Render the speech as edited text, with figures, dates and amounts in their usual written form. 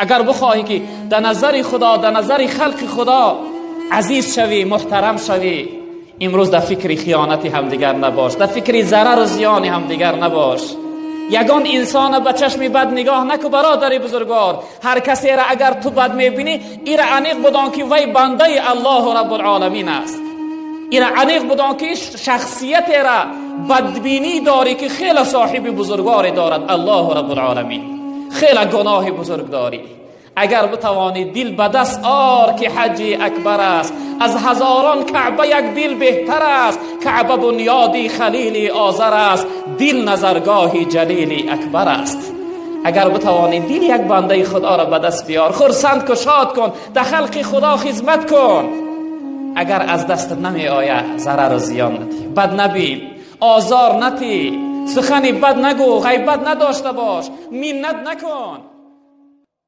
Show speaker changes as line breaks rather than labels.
اگر بخواهی که در نظر خدا، در نظر خلق خدا عزیز شوی، محترم شوی، امروز در فکر خیانتی همدیگر نباش، در فکر ضرر و زیان همدیگر نباش. یگان انسان به چشم بد نگاه نکو برادر بزرگوار. هر کسی را اگر تو بد میبینی، این را انیق بدان که وی بنده الله رب العالمین است. این را انیق بدان که شخصیت را بدبینی داری که خیلی صاحب بزرگواری دارد الله رب العالمین، خیلی گناه بزرگ داری. اگر بتوانی دل به دست آر که حج اکبر است، از هزاران کعبه یک دل بهتر است. کعبه بنیادی خلیل آذر است، دل نظرگاهی جلیل اکبر است. اگر بتوانی دل یک بنده خدا را به دست بیار، خرسند کن، شاد کن، در خلق خدا خدمت کن. اگر از دست نمی آید ضرر و زیان نتی، بد نبین، آزار نتی، سخنی بد نگو، غیبت نداشته باش، منت نکن.